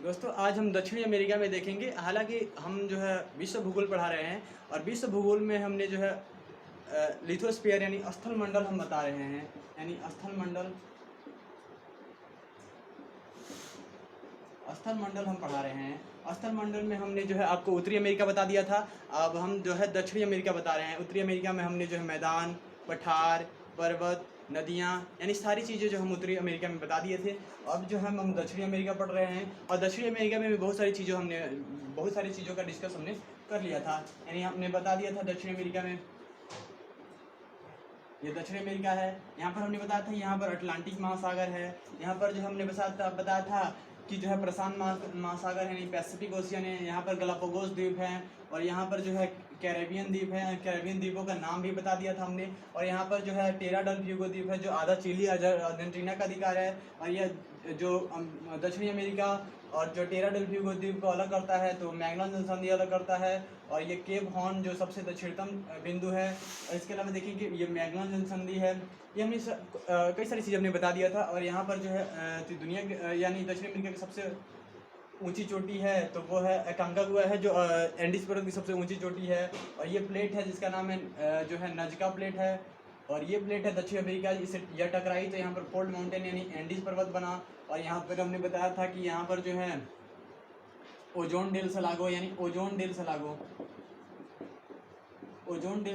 दोस्तों आज हम दक्षिणी अमेरिका में देखेंगे। हालांकि हम जो है विश्व भूगोल पढ़ा रहे हैं और विश्व भूगोल में हमने जो है लिथोस्फीयर यानी स्थल मंडल हम बता रहे हैं। यानी स्थल मंडल हम पढ़ा रहे हैं। स्थल मंडल में हमने जो है आपको उत्तरी अमेरिका बता दिया था। अब हम जो है दक्षिणी अमेरिका बता रहे हैं। उत्तरी अमेरिका में हमने जो है मैदान, पठार, पर्वत, नदियाँ यानी सारी चीज़ें जो हम उत्तरी अमेरिका में बता दिए थे। अब जो हम दक्षिणी अमेरिका पढ़ रहे हैं और दक्षिणी अमेरिका में भी बहुत सारी चीज़ों का डिस्कस हमने कर लिया था। यानी हमने बता दिया था दक्षिणी अमेरिका में ये दक्षिण अमेरिका है। यहाँ पर हमने बताया था यहाँ पर अटलांटिक महासागर है। यहाँ पर जो हमने बताया था कि जो है प्रशांत महासागर है यानी पैसिफिक ओशियन है। यहाँ पर गलापागोस द्वीप है और यहाँ पर जो है कैरेबियन द्वीप है। कैरेबियन द्वीपों का नाम भी बता दिया था हमने। और यहाँ पर जो है टेरा डेल फ्यूगो द्वीप है जो आधा चिली अर्जेंटीना का अधिकार है। और यह जो दक्षिणी अमेरिका और जो टेरा डेल फ्यूगो द्वीप को अलग करता है तो मैगेलन जलसंधि अलग करता है। और ये केप हॉर्न जो सबसे दक्षिणतम बिंदु है। इसके अलावा देखिए कि ये मैगेलन जलसंधि है। ये हमने कई सारी चीज़ें हमने बता दिया था। और यहाँ पर जो है दुनिया यानी दक्षिण अमेरिका की सबसे ऊंची चोटी है तो वो है अकांकागुआ है जो एंडीज पर्वत की सबसे ऊंची चोटी है। और ये प्लेट है जिसका नाम है जो है नजका प्लेट है। और ये प्लेट है दक्षिण अमेरिका। इसे यह टकराई तो यहाँ पर फोल्ड माउंटेन यानी एंडीज पर्वत बना। और यहाँ पर हमने बताया था कि यहाँ पर जो है ओजोन डेल सलागो यानी ओजोन डेल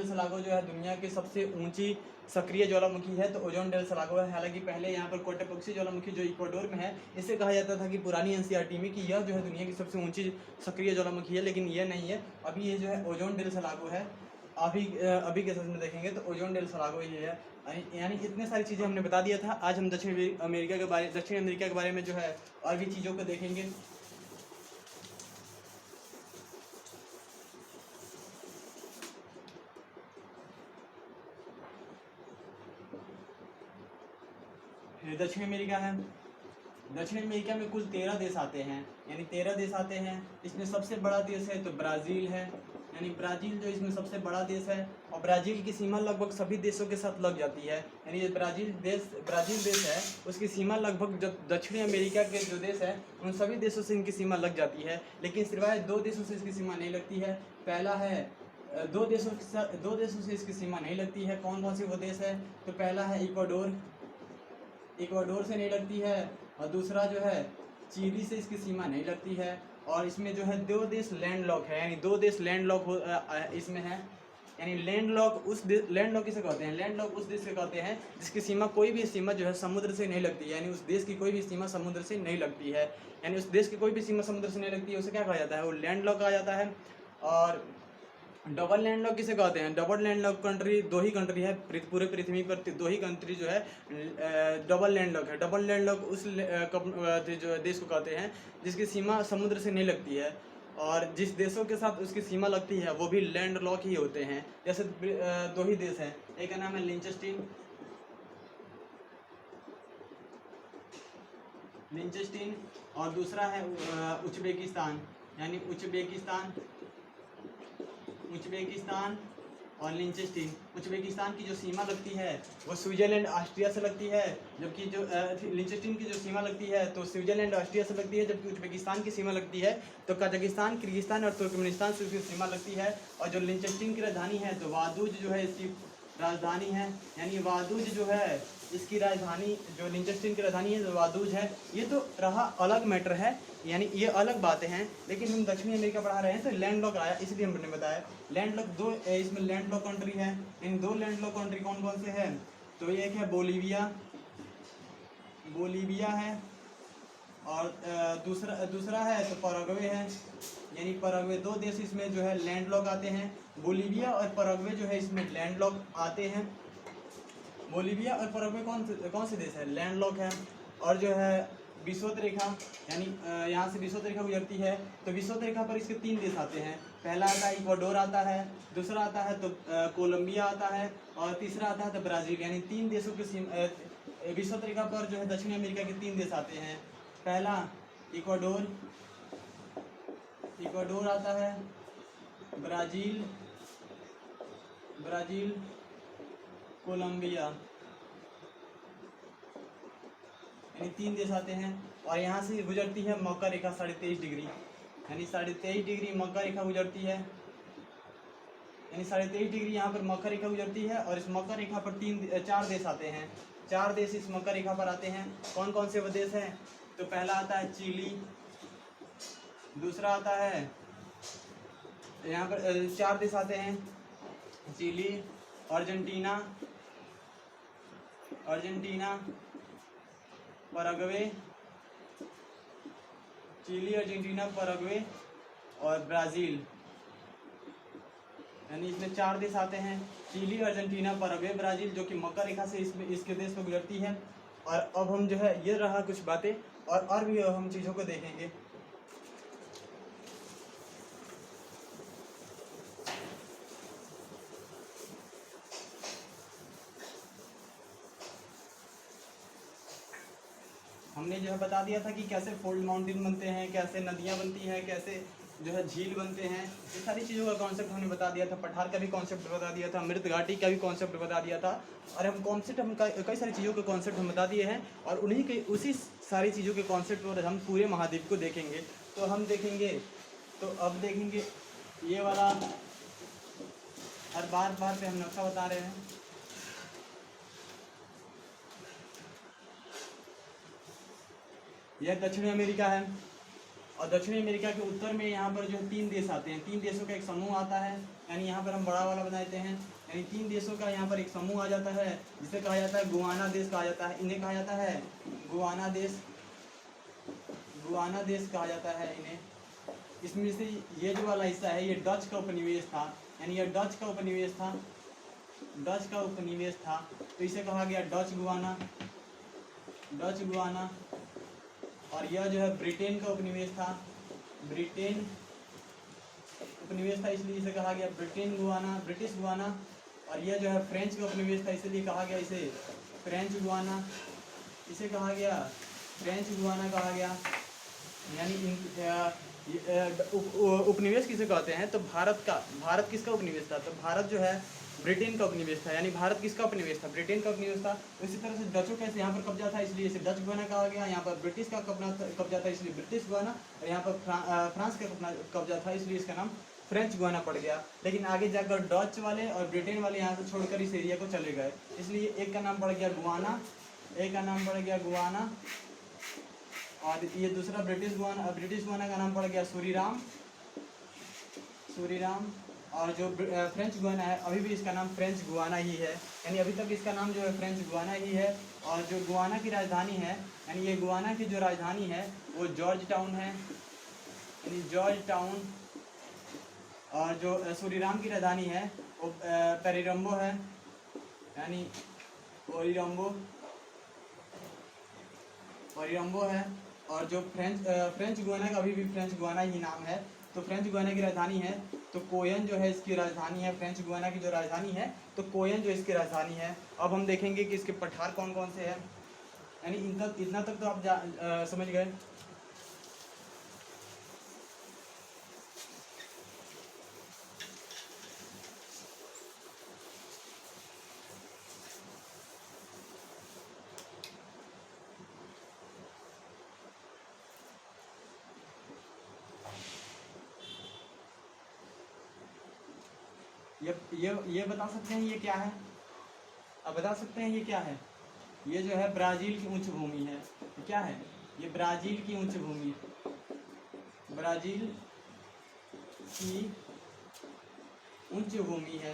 सलागो जो है दुनिया की सबसे ऊंची सक्रिय ज्वालामुखी है तो ओजोन डेल सलागो है। हालांकि पहले यहाँ पर कोटापक्षी ज्वालामुखी जो इक्वाडोर में है इसे कहा जाता था कि पुरानी एनसीईआरटी में कि यह जो है दुनिया की सबसे ऊंची सक्रिय ज्वालामुखी है, लेकिन यह नहीं है। अभी ये जो है ओजोन डेल सलागो है। अभी के समय में देखेंगे तो ओजोन डेल सलागो ये है। यानी इतने सारी चीज़ें हमने बता दिया था। आज हम दक्षिण अमेरिका के बारे में जो है और भी चीज़ों को देखेंगे। दक्षिण अमेरिका है। दक्षिण अमेरिका में कुल 13 देश आते हैं। यानी 13 देश आते हैं। इसमें सबसे बड़ा देश है तो ब्राज़ील है। यानी ब्राज़ील जो इसमें सबसे बड़ा देश है। और ब्राज़ील की सीमा लगभग सभी देशों के साथ लग जाती है। यानी ये ब्राज़ील देश है उसकी सीमा लगभग जब दक्षिणी अमेरिका के जो देश है उन सभी देशों से इनकी सीमा लग जाती है। लेकिन सिवाय 2 देशों से इसकी सीमा नहीं लगती है। पहला है दो देशों से इसकी सीमा नहीं लगती है। कौन कौन से वो देश है तो पहला है इक्वाडोर से नहीं लगती है। और दूसरा जो है चिली से इसकी सीमा नहीं लगती है। और इसमें जो है 2 देश लैंडलॉक है। यानी 2 देश लैंडलॉक इसमें है। यानी लैंडलॉक किसे कहते हैं? लैंडलॉक उस देश से कहते हैं जिसकी सीमा कोई भी सीमा जो है समुद्र से नहीं लगती है। यानी उस देश की कोई भी सीमा समुद्र से नहीं लगती है। यानी उस देश की कोई भी सीमा समुद्र से नहीं लगती है उसे क्या कहा जाता है? वो लैंडलॉक कहा जाता है। और डबल लैंडलॉक किसे कहते हैं? डबल लैंडलॉक कंट्री 2 ही कंट्री है पूरे पृथ्वी पर। 2 ही कंट्री जो है डबल लैंडलॉक है। डबल लैंडलॉक उस जो देश को कहते हैं जिसकी सीमा समुद्र से नहीं लगती है। और जिस देशों के साथ उसकी सीमा लगती है वो भी लैंडलॉक ही होते हैं। जैसे 2 ही देश हैं। एक का नाम है लिंचेस्टीन और दूसरा है उज्बेकिस्तान। यानी उज्बेकिस्तान और लिंचेस्टीन। उज्बेकिस्तान की जो सीमा लगती है वो स्विट्जरलैंड ऑस्ट्रिया से लगती है, जबकि जो लिंचेस्टीन की जो सीमा लगती है तो स्विट्जरलैंड ऑस्ट्रिया से लगती है। जबकि उज्बेकिस्तान की सीमा लगती है तो कजाकिस्तान, किर्गिस्तान और तुर्कमेनिस्तान से उसकी सीमा लगती है। और जो लिंचेस्टीन की राजधानी है तो वादूज जो है इसकी राजधानी है। यानी वादूज जो है इसकी राजधानी, जो लिंचेस्टीन की राजधानी है तो वादूज है। ये तो रहा अलग मैटर है, यानी ये अलग बातें हैं। लेकिन हम दक्षिणी अमेरिका पढ़ा रहे हैं तो लैंडलॉक आया इसलिए हमने बताया। लैंडलॉक इसमें लैंडलॉक कंट्री है। इन 2 लैंडलॉक कंट्री कौन कौन से हैं तो एक है बोलीविया है। और दूसरा है तो पैराग्वे है। यानी पैराग्वे 2 देश इसमें जो है लैंडलॉक आते हैं। बोलीविया और पैराग्वे जो है इसमें लैंडलॉक आते हैं। बोलीविया और पैराग्वे कौन से देश है? लैंडलॉक है। और जो है विषुवत रेखा, यानी यहाँ से विषुवत रेखा गुजरती है तो विषुवत रेखा पर इसके 3 देश आते हैं। पहला आता है इक्वाडोर आता है, दूसरा आता है तो कोलंबिया आता है और तीसरा आता है तो ब्राज़ील। यानी 3 देशों की विषुवत रेखा पर जो है दक्षिणी अमेरिका के 3 देश आते हैं। पहला इक्वाडोर आता है, ब्राज़ील, कोलंबिया। यानी 3 देश आते हैं। और यहाँ से गुजरती है मकर रेखा 23.5 डिग्री, यानी 23.5 डिग्री मकर रेखा गुजरती है, यानी 23.5 डिग्री यहाँ पर मकर रेखा गुजरती है। और इस मकर रेखा पर 4 देश आते हैं, 4 देश इस मकर रेखा पर आते हैं। कौन कौन से वो देश हैं? तो पहला आता है चिली, दूसरा आता है यहाँ पर 4 देश आते हैं, Chile, Argentina, Paraguay, Chile, Argentina, Paraguay और ब्राज़ील, यानी इसमें 4 देश आते हैं, चिली, अर्जेंटीना, पैराग्वे, ब्राज़ील, जो कि मकर रेखा से इसके देश में गुजरती है। और अब हम जो है ये रहा कुछ बातें, और भी हम चीज़ों को देखेंगे। हमने जो है बता दिया था कि कैसे फोल्ड माउंटेन बनते हैं, कैसे नदियाँ बनती हैं, कैसे जो है झील बनते हैं, ये सारी चीज़ों का कॉन्सेप्ट हमने बता दिया था। पठार का भी कॉन्सेप्ट बता दिया था, मृत घाटी का भी कॉन्सेप्ट बता दिया था। और हम कई सारी चीज़ों के कॉन्सेप्ट हम बता दिए हैं, और उसी सारी चीज़ों के कॉन्सेप्ट पर हम पूरे महाद्वीप को देखेंगे। तो हम देखेंगे, तो अब देखेंगे ये वाला, हर बार पे हम नक्शा बता रहे हैं। यह दक्षिणी अमेरिका है, और दक्षिणी अमेरिका के उत्तर में यहाँ पर जो 3 देश आते हैं, 3 देशों का एक समूह आता है। यानी यहाँ पर हम बड़ा वाला बना देते हैं, यानी 3 देशों का यहाँ पर एक समूह आ जाता है, जिसे कहा जाता है गुआना देश कहा जाता है। इन्हें कहा जाता है गुआना देश कहा जाता है इन्हें। इसमें से ये जो वाला हिस्सा है, ये डच का उपनिवेश था, यानी ये डच का उपनिवेश था, तो इसे कहा गया डच गुआना। और यह जो है ब्रिटेन का उपनिवेश था, इसलिए इसे कहा गया ब्रिटिश गुआना। और यह जो है फ्रेंच का उपनिवेश था, इसलिए कहा गया इसे फ्रेंच गुआना, इसे कहा गया फ्रेंच गुआना कहा गया। यानी उपनिवेश किसे कहते हैं? तो भारत किसका उपनिवेश था? तो भारत जो है ब्रिटेन का उपनिवेश था, यानी भारत किसका उपनिवेश था? ब्रिटेन का उपनिवेश था। इसी तरह से डचों का यहाँ पर कब्जा था, इसलिए इसे डच गुआना कहा गया। यहाँ पर ब्रिटिश का कब्जा था, इसलिए ब्रिटिश गुआना। और यहाँ पर फ्रांस का कब्जा था, इसलिए इसका नाम फ्रेंच गुआना पड़ गया। लेकिन आगे जाकर डच वाले और ब्रिटेन वाले यहाँ से छोड़कर इस एरिया को चले गए, इसलिए एक का नाम पड़ गया गुआना, और ये दूसरा ब्रिटिश गुआना का नाम पड़ गया सूरीनाम। और जो फ्रेंच गुआना है, अभी भी इसका नाम फ्रेंच गुआना ही है, यानी अभी तक इसका नाम जो है फ्रेंच गुआना ही है। और जो गुआना की राजधानी है, यानी ये गुआना की जो राजधानी है वो जॉर्ज टाउन है, यानी जॉर्ज टाउन। और जो सूरीनाम की राजधानी है वो पेरिरम्बो है, यानी ओरिरम्बो है। और जो फ्रेंच गुआना का अभी भी फ्रेंच गुआना ही नाम है, तो फ्रेंच गुआना की राजधानी है तो कोयन जो है इसकी राजधानी है। फ्रेंच गुआना की जो राजधानी है तो कोयन जो इसकी राजधानी है। अब हम देखेंगे कि इसके पठार कौन कौन से हैं, यानी इतना तक तो आप समझ गए। ये बता सकते हैं ये क्या है? अब बता सकते हैं ये क्या है? ये जो है ब्राज़ील की उच्च भूमि है। तो क्या है ये? ब्राज़ील की उच्च भूमि है,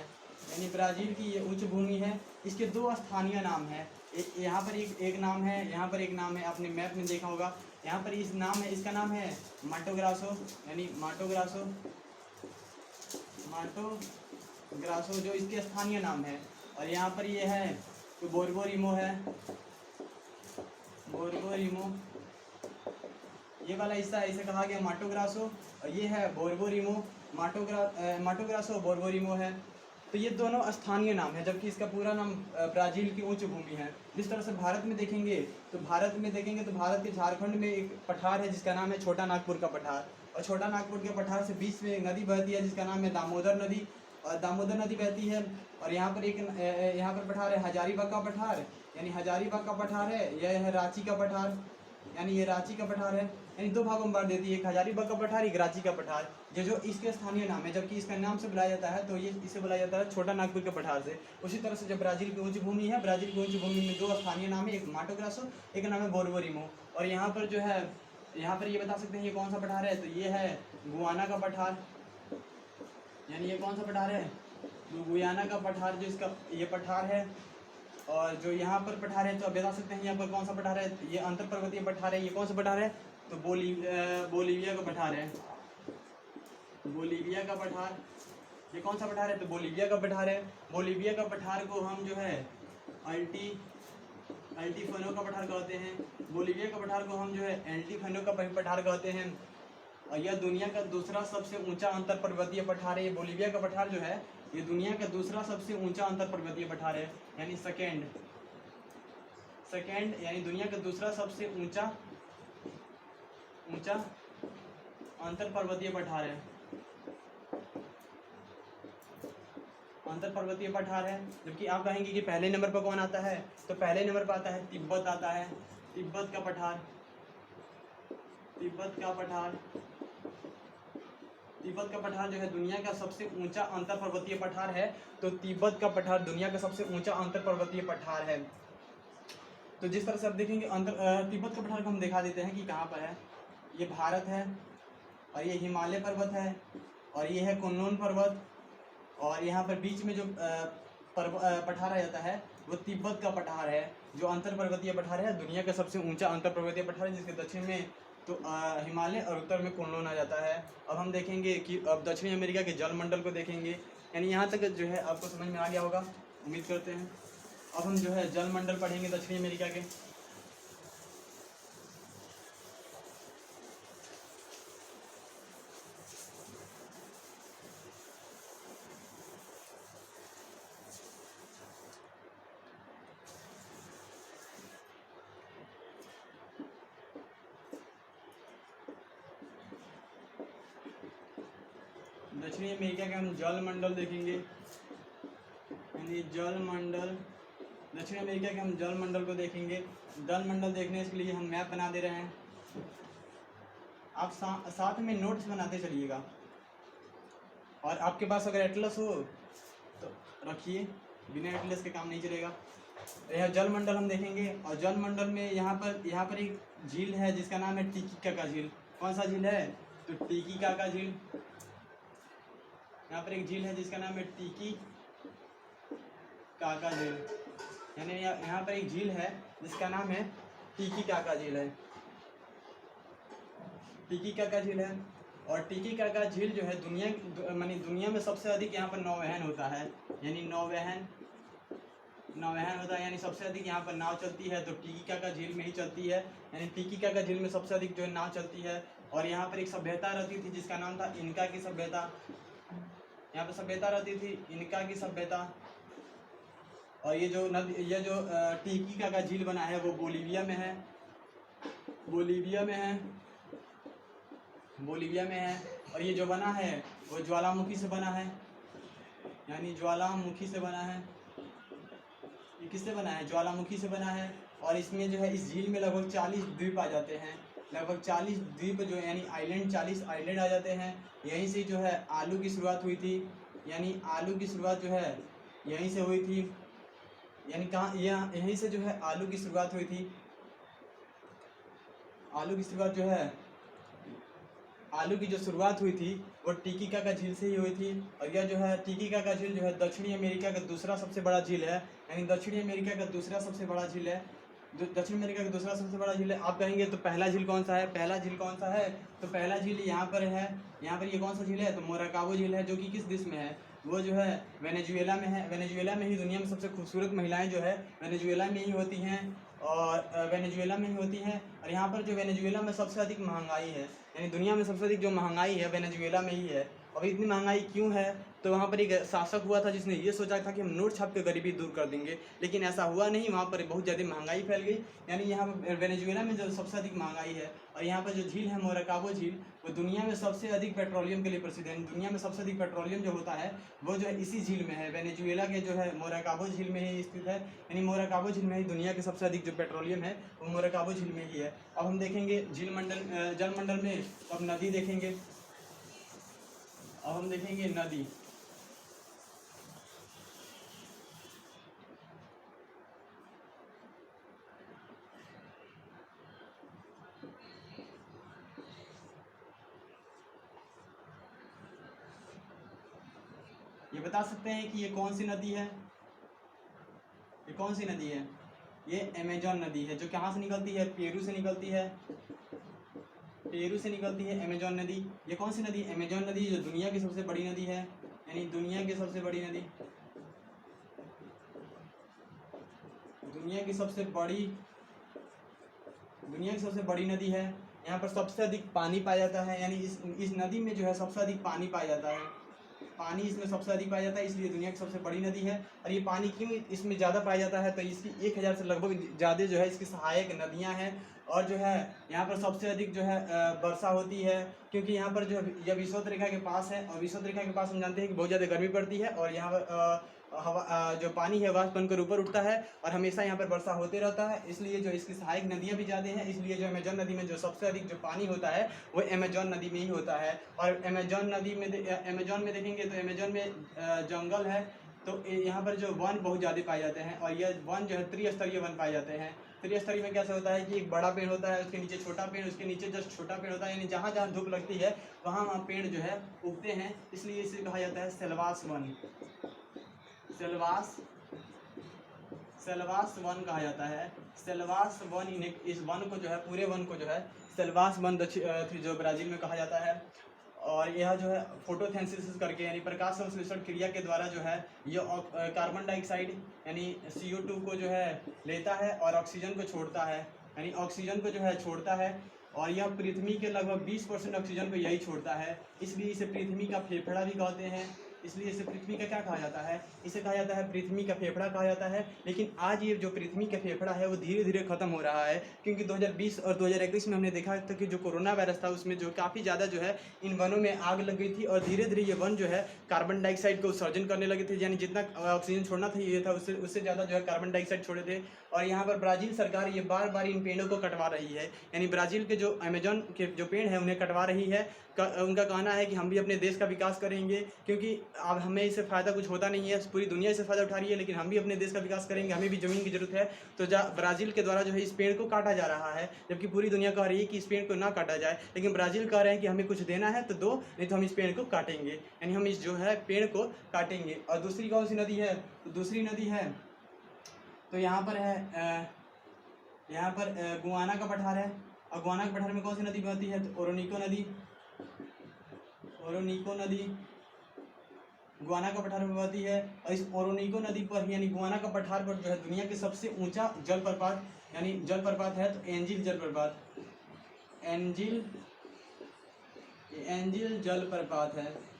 यानी ब्राज़ील की ये उच्च भूमि है। इसके 2 स्थानीय नाम हैं, यहाँ पर एक नाम है, यहाँ पर एक नाम है। आपने मैप में देखा होगा, यहाँ पर इसका नाम है माटो ग्रासो, यानी माटो ग्रासो जो इसके स्थानीय नाम है। और यहाँ पर ये है तो बोर्बोरिमो है, ये वाला हिस्सा है, इसे कहा गया माटो ग्रासो। और ये है बोर्बोरिमो, माटो ग्रासो बोर्बोरिमो है। तो ये दोनों स्थानीय नाम है, जबकि इसका पूरा नाम ब्राज़ील की उच्च भूमि है। जिस तरह से भारत में देखेंगे तो भारत के झारखंड में एक पठार है जिसका नाम है छोटा नागपुर का पठार। और छोटा नागपुर के पठार से बीच में एक नदी बहती है जिसका नाम है दामोदर नदी, और दामोदर नदी बहती है। और यहाँ पर पठार है हजारीबाग का पठार, यानी हजारीबाग का पठार है, यह है रांची का पठार, यानी ये रांची का पठार है। यानी दो भागों में बांट देती है, एक हजारीबाग का पठार, एक रांची का पठार। ये जो इसके स्थानीय नाम है, जबकि इसका नाम से बुलाया जाता है तो ये इसे बुलाया जाता है छोटा नागपुर के पठार से। उसी तरह से जो ब्राजील की ऊंची भूमि है, ब्राजील की ऊंची भूमि में दो स्थानीय नाम है, एक माटो ग्रासो, एक नाम है बोरबोरिमो। और यहाँ पर जो है, यहाँ पर ये बता सकते हैं ये कौन सा पठार है, तो ये है गुयाना का पठार। यानी ये कौन सा पठार है, गुयाना का पठार, जो इसका ये पठार है। और जो यहाँ पर पठार है, तो आप बता सकते हैं यहाँ पर कौन सा पठार है, ये अंतर पर्वतीय पठार है। ये कौन सा पठार है, तो बोलीविया का पठार है, बोलीविया का पठार। ये कौन सा पठार है, तो बोलीविया का पठार है। बोलीविया का पठार को हम जो है अल्टीफनो का पठार कहते हैं। बोलीविया का पठार को हम जो है एल्टीफनो का पठार कहते हैं। और यह दुनिया का दूसरा सबसे ऊंचा अंतर पर्वतीय पठार है। ये बोलीविया का पठार जो है, ये दुनिया का दूसरा सबसे ऊंचा अंतर पर्वतीय पठार है, यानी सेकेंड, यानी दुनिया का दूसरा सबसे ऊंचा अंतर पर्वतीय पठार है, अंतर पर्वतीय पठार है। जबकि आप कहेंगे कि पहले नंबर पर कौन आता है, तो पहले नंबर पर आता है तिब्बत आता है, तिब्बत का पठार, तिब्बत का पठार। तिब्बत का पठार जो है दुनिया का सबसे ऊंचा अंतर पर्वतीय पठार है। तो तिब्बत का पठार दुनिया का सबसे ऊंचा अंतर पर्वतीय पठार है। तो जिस तरह से आप देखेंगे तिब्बत का पठार को हम दिखा देते हैं कि कहाँ पर है। ये भारत है, और ये हिमालय पर्वत है, और ये है कुनलुन पर्वत, और यहाँ पर बीच में जो पठार आ जाता है वो तिब्बत का पठार है, जो अंतर पर्वतीय पठार है, दुनिया का सबसे ऊंचा अंतर पर्वतीय पठार है, जिसके दक्षिण में तो हिमालय और उत्तर में कुनलुन आ जाता है। अब हम देखेंगे कि अब दक्षिणी अमेरिका के जलमंडल को देखेंगे। यानी यहाँ तक जो है आपको समझ में आ गया होगा, उम्मीद करते हैं। अब हम जो है जलमंडल पढ़ेंगे दक्षिणी अमेरिका के। दक्षिणी अमेरिका के हम जलमंडल देखेंगे, यानी जलमंडल, दक्षिण अमेरिका के हम जलमंडल को देखेंगे। जलमंडल देखने के लिए हम मैप बना दे रहे हैं। आप साथ में नोट्स बनाते चलिएगा, और आपके पास अगर एटलस हो तो रखिए, बिना एटलस के काम नहीं चलेगा। यह जलमंडल हम देखेंगे, और जलमंडल में यहाँ पर एक झील है जिसका नाम है टिटिकाका झील। कौन सा झील है, तो टिटिकाका झील। यहाँ पर एक झील है जिसका नाम है टिटिकाका झील, यानी यहाँ पर एक झील है जिसका नाम है टिटिकाका झील है, टिटिकाका झील है। और टिटिकाका झील जो है दुनिया में सबसे अधिक यहाँ पर नौवहन होता है, यानी नौवहन होता है, यानी सबसे अधिक यहाँ पर नाव चलती है तो टिटिकाका झील में ही चलती है। यानी टिटिकाका झील में सबसे अधिक जो है नाव चलती है। और यहाँ पर एक सभ्यता रहती थी जिसका नाम था इनका की सभ्यता। यहाँ पर सभ्यता रहती थी इनका की सभ्यता। और ये जो टिटिकाका झील बना है वो बोलीविया में है, बोलीविया में है। और ये जो बना है वो ज्वालामुखी से बना है, यानी ज्वालामुखी से बना है। ये किससे बना है, ज्वालामुखी से बना है। और इसमें जो है इस झील में लगभग 40 द्वीप आ जाते हैं, लगभग 40 द्वीप जो यानी आइलैंड, 40 आइलैंड आ जाते हैं। यहीं से जो है आलू की शुरुआत हुई थी, यानी आलू की शुरुआत जो है यहीं से हुई थी। यानी कहाँ, यहीं से जो है आलू की शुरुआत हुई थी। आलू की शुरुआत जो है, आलू की जो शुरुआत हुई थी वो टिटिकाका झील से ही हुई थी। और यह जो है टिटिकाका झील जो है दक्षिणी अमेरिका का दूसरा सबसे बड़ा झील है, यानी दक्षिणी अमेरिका का दूसरा सबसे बड़ा झील है, दक्षिण अमेरिका का दूसरा सबसे बड़ा झील है। आप कहेंगे तो पहला झील कौन सा है, पहला झील कौन सा है, तो पहला झील यहाँ पर है। यहाँ पर ये कौन सा झील है, तो मोराकाबो झील है, जो कि किस देश में है, वो जो है वेनेजुएला में है। वेनेजुएला में ही दुनिया में सबसे खूबसूरत महिलाएं जो है वेनेजुएला में ही होती हैं, और वेनेजुएला में ही होती हैं। और यहाँ पर जो वेनेजुएला में सबसे अधिक महंगाई है, यानी दुनिया में सबसे अधिक जो महंगाई है वेनेजुएला में ही है। अब इतनी महंगाई क्यों है? तो वहाँ पर एक शासक हुआ था जिसने ये सोचा था कि हम नोट छाप के गरीबी दूर कर देंगे, लेकिन ऐसा हुआ नहीं। वहाँ पर बहुत ज़्यादा महंगाई फैल गई। यानी यहाँ पर वेनेजुएला में जो सबसे अधिक महंगाई है, और यहाँ पर जो झील है मोरकाबो झील, वो दुनिया में सबसे अधिक पेट्रोलियम के लिए प्रसिद्ध है। दुनिया में सबसे अधिक पेट्रोलियम जो होता है वो जो है इसी झील में है, वेनेजुएला के जो है मोरकाबो झील में ही स्थित है। यानी मोरकाबो झील में ही दुनिया के सबसे अधिक जो पेट्रोलियम है वो मोरकाबो झील में ही है। अब हम देखेंगे झील मंडल जलमंडल में, अब नदी देखेंगे। अब हम देखेंगे नदी। ये बता सकते हैं कि ये कौन सी नदी है? ये कौन सी नदी है? ये अमेजॉन नदी है, जो कहाँ से निकलती है? पेरू से निकलती है। पेरू से निकलती है अमेजॉन नदी। ये कौन सी नदी? अमेजॉन नदी, जो दुनिया की सबसे बड़ी नदी है। यानी दुनिया की सबसे बड़ी नदी, दुनिया की सबसे बड़ी नदी है। यहाँ पर सबसे अधिक पानी पाया जाता है। यानी इस नदी में जो है सबसे अधिक पानी पाया जाता है। पानी इसमें सबसे अधिक पाया जाता है, इसलिए दुनिया की सबसे बड़ी नदी है। और ये पानी क्यों इसमें ज़्यादा पाया जाता है? तो इसकी 1000 से लगभग ज़्यादा जो है इसकी सहायक नदियाँ हैं। और जो है यहाँ पर सबसे अधिक जो है वर्षा होती है, क्योंकि यहाँ पर जो यह विषुवत रेखा के पास है, और विषुवत रेखा के पास हम जानते हैं कि बहुत ज़्यादा गर्मी पड़ती है, और यहाँ पर हवा जो पानी है वाष्प बनकर ऊपर उठता है, और हमेशा यहाँ पर वर्षा होते रहता है। इसलिए जो इसकी सहायक नदियाँ भी ज़्यादा हैं। इसलिए जो अमेजॉन नदी में जो सबसे अधिक जो पानी होता है वो अमेजॉन नदी में ही होता है। और अमेजॉन नदी में अमेजॉन में देखेंगे तो अमेजॉन में जंगल है, तो यहाँ पर जो वन बहुत ज़्यादा पाए जाते हैं, और यह वन जो है त्रिस्तरीय वन पाए जाते हैं। त्रिस्तरीय में कैसे होता है कि एक बड़ा पेड़ होता है, उसके नीचे छोटा पेड़, उसके नीचे जस्ट छोटा पेड़ होता है। यानी जहाँ जहाँ धूप लगती है वहाँ वहाँ पेड़ जो है उगते हैं, इसलिए इसे कहा जाता है सेलवास वन। सेलवास वन कहा जाता है। सेलवास वन, इस वन को जो है, पूरे वन को जो है सेलवास वन जो ब्राज़ील में कहा जाता है। और यह जो है फोटोसिंथेसिस करके, यानी प्रकाश संश्लेषण क्रिया के द्वारा जो है ये कार्बन डाइऑक्साइड यानी CO2 को जो है लेता है और ऑक्सीजन को छोड़ता है। यानी ऑक्सीजन को जो है छोड़ता है, और यह पृथ्वी के लगभग 20% ऑक्सीजन को यही छोड़ता है। इसलिए इसे पृथ्वी का फेफड़ा भी कहते हैं। इसलिए इसे पृथ्वी का क्या कहा जाता है? इसे कहा जाता है पृथ्वी का फेफड़ा कहा जाता है। लेकिन आज ये जो पृथ्वी का फेफड़ा है वो धीरे धीरे खत्म हो रहा है, क्योंकि 2020 और 2021 में हमने देखा था कि जो कोरोना वायरस था उसमें जो काफ़ी ज़्यादा जो है इन वनों में आग लग गई थी, और धीरे धीरे ये वन जो है कार्बन डाइऑक्साइड को उत्सर्जन करने लगे थे। यानी जितना ऑक्सीजन छोड़ना था ये था, उससे ज़्यादा जो है कार्बन डाइऑक्साइड छोड़े थे। और यहाँ पर ब्राज़ील सरकार ये बार बार इन पेड़ों को कटवा रही है। यानी ब्राज़ील के जो अमेजॉन के जो पेड़ हैं उन्हें कटवा रही है। उनका कहना है कि हम भी अपने देश का विकास करेंगे, क्योंकि अब हमें इससे फ़ायदा कुछ होता नहीं है, पूरी दुनिया इससे फ़ायदा उठा रही है, लेकिन हम भी अपने देश का विकास करेंगे, हमें भी ज़मीन की ज़रूरत है। तो ब्राज़ील के द्वारा जो है इस पेड़ को काटा जा रहा है, जबकि पूरी दुनिया कह रही है कि इस पेड़ को ना काटा जाए, लेकिन ब्राज़ील कह रहे हैं कि हमें कुछ देना है तो दो, नहीं तो हम इस पेड़ को काटेंगे। यानी हम इस जो है पेड़ को काटेंगे। और दूसरी कौन सी नदी है? तो दूसरी नदी है, तो यहाँ पर है यहाँ पर गुआना का पठार है। और गुआना के पठार में कौन सी नदी बहती है? तो ओरोनिको नदी। ओरोनिको नदी गुआना का पठार में बहती है। और इस ओरोनिको नदी पर यानी गुआना का पठार पर जो है दुनिया के सबसे ऊंचा जलप्रपात यानी जलप्रपात है, तो एंजिल जलप्रपात। एंजिल जलप्रपात है।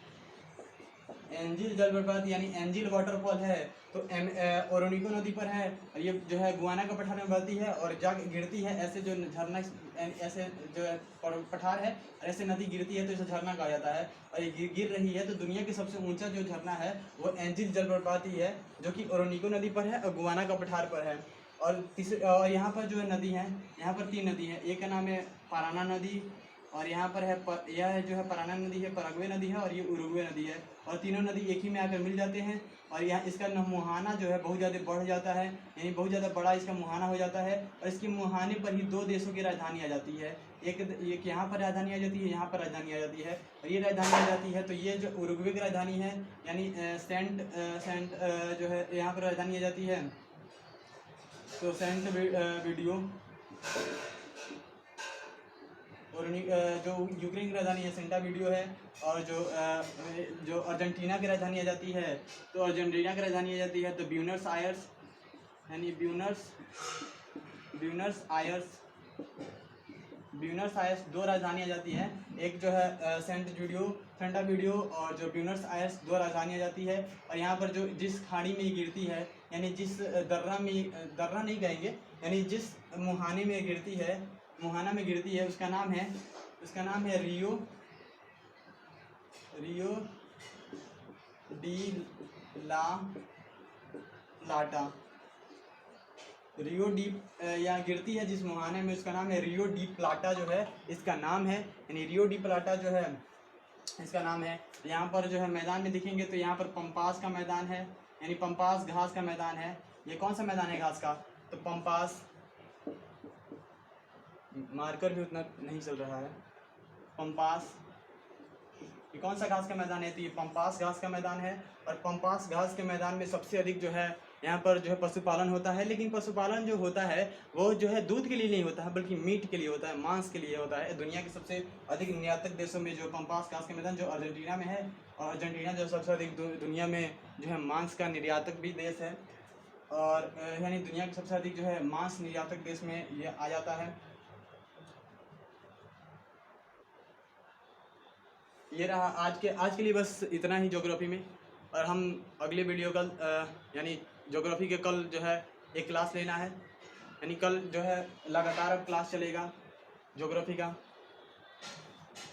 एंजिल जलप्रपात यानी एंजिल वाटरफॉल है, तो ओरोनिको नदी पर है। और ये जो है गुआना का पठार में बहती है और जाके गिरती है। ऐसे जो झरना, ऐसे जो है पठार है और ऐसे नदी गिरती है तो इसे झरना कहा जाता है। और ये गिर रही है, तो दुनिया के सबसे ऊंचा जो झरना है वो एंजिल जलप्रपात ही है, जो कि ओरोनिको नदी पर है और गुआना का पठार पर है। और यहाँ पर जो है नदी है, यहाँ पर 3 नदी है। एक का नाम है पाराना नदी, और यहाँ पर है यह जो है पराना नदी है, पराग्वे नदी है, और ये उरुग्वे नदी है। और तीनों नदी एक ही में आकर मिल जाते हैं, और यहाँ इसका मुहाना जो है बहुत ज़्यादा बढ़ जाता है, यानी बहुत ज़्यादा बड़ा इसका मुहाना हो जाता है। और इसके मुहाने पर ही 2 देशों की राजधानी आ जाती है। एक यहाँ पर राजधानी आ जाती है, यहाँ पर राजधानी आ जाती है, और ये राजधानी आ जाती है। तो ये जो उरुग्वे की राजधानी है, यानी सेंट जो है यहाँ पर राजधानी आ जाती है, तो सेंट वीडियो। और जो यूक्रेन की राजधानी है सेंटा वीडियो है। और जो अर्जेंटीना की राजधानी आ जाती है, तो अर्जेंटीना की राजधानी आ जाती है तो ब्यूनस आयर्स, यानी ब्यूनस ब्यूनस आयर्स 2 राजधानियाँ जाती हैं, एक जो है सेंटा वीडियो और जो ब्यूनस आयर्स 2 राजधानियाँ जाती है। और यहाँ पर जो जिस खाड़ी में ये गिरती है, यानी जिस दर्रा नहीं कहेंगे, यानी जिस मुहाने में गिरती है, मुहाना में गिरती है, उसका नाम है रियो डी ला प्लाटा। रियो डी यहाँ गिरती है जिस मुहाने में, उसका नाम है रियो डी प्लाटा जो है इसका नाम है, यानी रियो डी प्लाटा जो है इसका नाम है। यहाँ पर जो है मैदान में दिखेंगे तो यहाँ पर पंपास का मैदान है, यानी पंपास घास का मैदान है। ये कौन सा मैदान है घास का? तो पंपास, मार्कर भी उतना नहीं चल रहा है। पंपास, ये कौन सा घास का मैदान है? तो ये पंपास घास का मैदान है। और पंपास घास के मैदान में सबसे अधिक जो है यहाँ पर जो है पशुपालन होता है। लेकिन पशुपालन जो होता है वो जो है दूध के लिए नहीं होता है, बल्कि मीट के लिए होता है, मांस के लिए होता है। दुनिया के सबसे अधिक निर्यातक देशों में जो पंपास घास का मैदान जो अर्जेंटीना में है, और अर्जेंटीना जो सबसे अधिक दुनिया में जो है मांस का निर्यातक भी देश है, और यानी दुनिया के सबसे अधिक जो है मांस निर्यातक देश में ये आ जाता है। ये रहा आज के लिए बस इतना ही ज्योग्राफी में। और हम अगले वीडियो कल यानी ज्योग्राफी के कल जो है एक क्लास लेना है, यानी कल जो है लगातार अब क्लास चलेगा ज्योग्राफी का।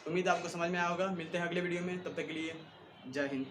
उम्मीद आपको समझ में आया होगा। मिलते हैं अगले वीडियो में, तब तक के लिए जय हिंद।